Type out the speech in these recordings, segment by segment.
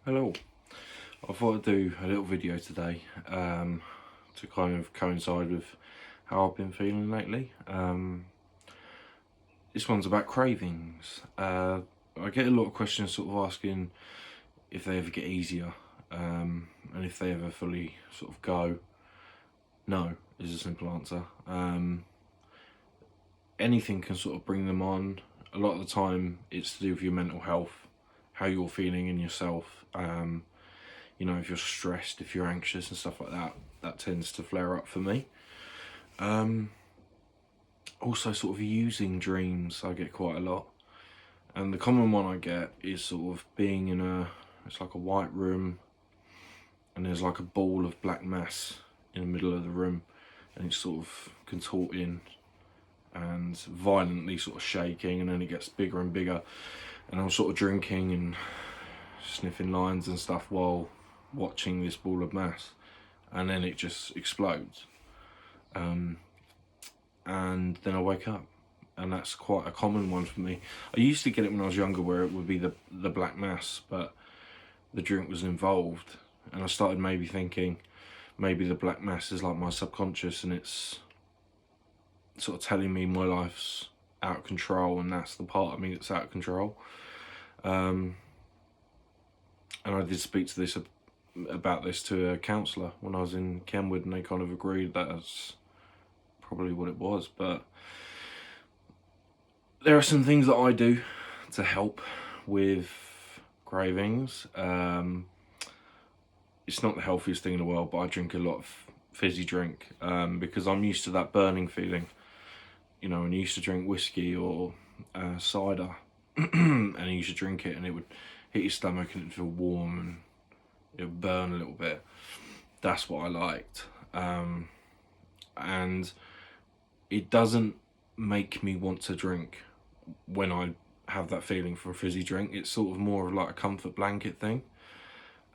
Hello, I thought I'd do a little video today to kind of coincide with how I've been feeling lately. This one's about cravings. I get a lot of questions sort of asking if they ever get easier and if they ever fully sort of go. No, is a simple answer. Anything can sort of bring them on. A lot of the time it's to do with your mental health, how you're feeling in yourself. You know, if you're stressed, if you're anxious and stuff like that, that tends to flare up for me. Also sort of using dreams, I get quite a lot. And the common one I get is sort of being in it's like a white room and there's like a ball of black mass in the middle of the room and it's sort of contorting and violently sort of shaking, and then it gets bigger and bigger. And I'm sort of drinking and sniffing lines and stuff while watching this ball of mass, and then it just explodes. And then I wake up, and that's quite a common one for me. I used to get it when I was younger where it would be the black mass, but the drink was involved, and I started maybe thinking maybe the black mass is like my subconscious and it's sort of telling me my life's out of control, and that's the part of me that's out of control. And I did speak to this about this to a counsellor when I was in Kenwood, and they kind of agreed that that's probably what it was. But there are some things that I do to help with cravings. It's not the healthiest thing in the world, but I drink a lot of fizzy drink because I'm used to that burning feeling. You know, when you used to drink whiskey or cider and you used to drink it and it would hit your stomach and it'd feel warm and it would burn a little bit. That's what I liked. And it doesn't make me want to drink when I have that feeling for a fizzy drink. It's sort of more of like a comfort blanket thing.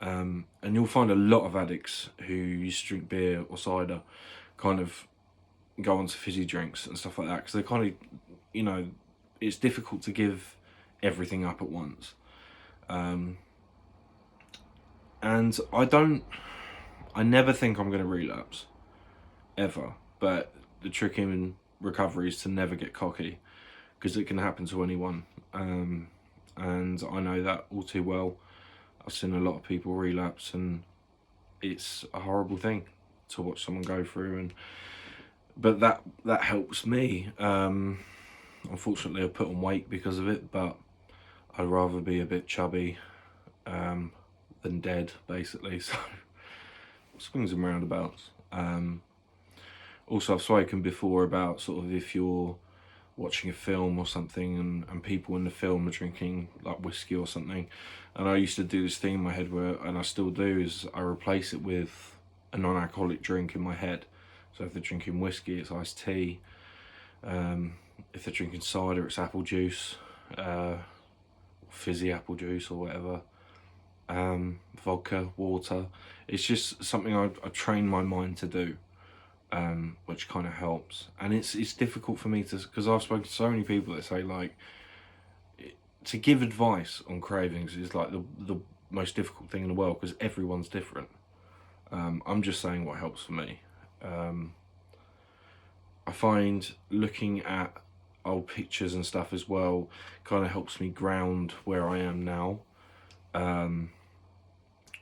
And you'll find a lot of addicts who used to drink beer or cider kind of go on to fizzy drinks and stuff like that, because they kind of, you know, it's difficult to give everything up at once. And I never think I'm going to relapse, ever. But the trick in recovery is to never get cocky, because it can happen to anyone. And I know that all too well. I've seen a lot of people relapse, and it's a horrible thing to watch someone go through. But that helps me. Unfortunately, I put on weight because of it, but I'd rather be a bit chubby than dead, basically. So swings and roundabouts. Also, I've spoken before about sort of if you're watching a film or something and people in the film are drinking like whiskey or something, and I used to do this thing in my head where, and I still do, is I replace it with a non-alcoholic drink in my head. So if they're drinking whiskey, it's iced tea. If they're drinking cider, it's apple juice, fizzy apple juice or whatever. Vodka, water. It's just something I train my mind to do, which kind of helps. And it's difficult for me to, because I've spoken to so many people that say like, to give advice on cravings is like the most difficult thing in the world, because everyone's different. I'm just saying what helps for me. I find looking at old pictures and stuff as well kind of helps me ground where I am now. And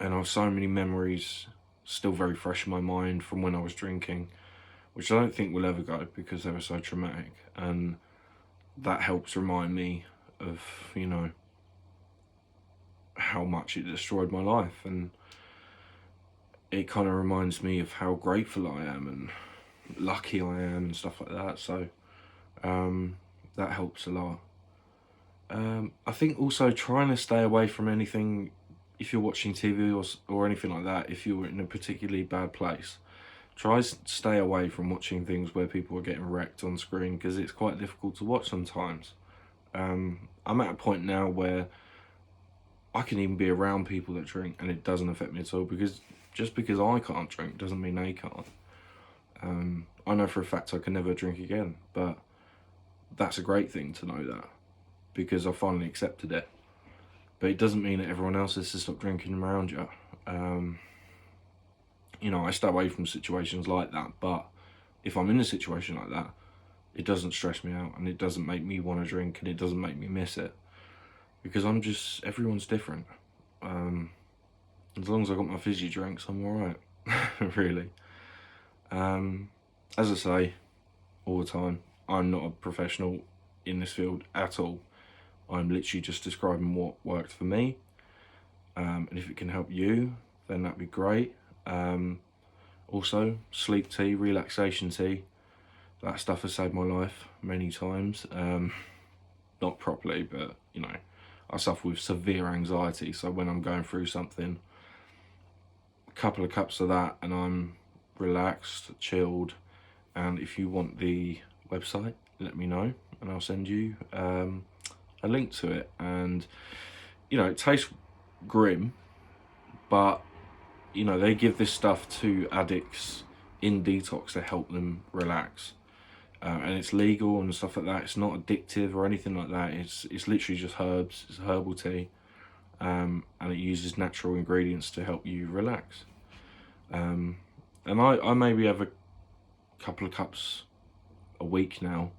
I have so many memories still very fresh in my mind from when I was drinking, which I don't think will ever go because they were so traumatic. And that helps remind me of, you know, how much it destroyed my life. And it kind of reminds me of how grateful I am and lucky I am and stuff like that. So that helps a lot. I think also trying to stay away from anything, if you're watching TV or anything like that, if you're in a particularly bad place, try to stay away from watching things where people are getting wrecked on screen, because it's quite difficult to watch sometimes. I'm at a point now where I can even be around people that drink and it doesn't affect me at all, because just because I can't drink doesn't mean they can't. I know for a fact I can never drink again, but that's a great thing to know that, because I finally accepted it. but it doesn't mean that everyone else has to stop drinking around you. You know, I stay away from situations like that, but if I'm in a situation like that, it doesn't stress me out, and it doesn't make me want to drink, and it doesn't make me miss it, because everyone's different. As long as I got my fizzy drinks, I'm alright, really. As I say all the time, I'm not a professional in this field at all. I'm literally just describing what worked for me, and if it can help you, then that'd be great. Also, sleep tea, relaxation tea, that stuff has saved my life many times. Not properly, but you know, I suffer with severe anxiety, so when I'm going through something, a couple of cups of that and I'm relaxed, chilled. And if you want the website, let me know and I'll send you a link to it. And you know, it tastes grim, but you know, they give this stuff to addicts in detox to help them relax. And it's legal and stuff like that. It's not addictive or anything like that. It's literally just herbs. It's herbal tea, and it uses natural ingredients to help you relax. And I maybe have a couple of cups a week now,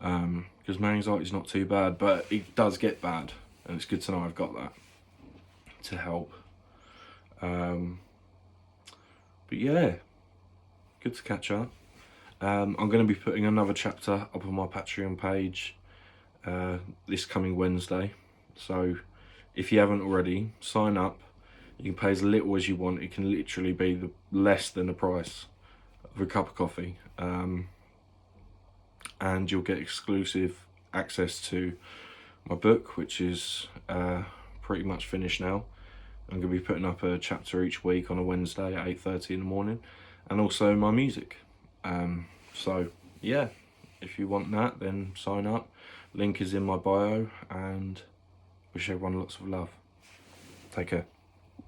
because my anxiety's not too bad, but it does get bad, and it's good to know I've got that to help. But yeah, good to catch up. I'm going to be putting another chapter up on my Patreon page this coming Wednesday. So if you haven't already, sign up. You can pay as little as you want. It can literally be less than the price of a cup of coffee. And you'll get exclusive access to my book, which is pretty much finished now. I'm going to be putting up a chapter each week on a Wednesday at 8:30 in the morning. And also my music. So yeah, if you want that, then sign up. Link is in my bio, and wish everyone lots of love. Take care.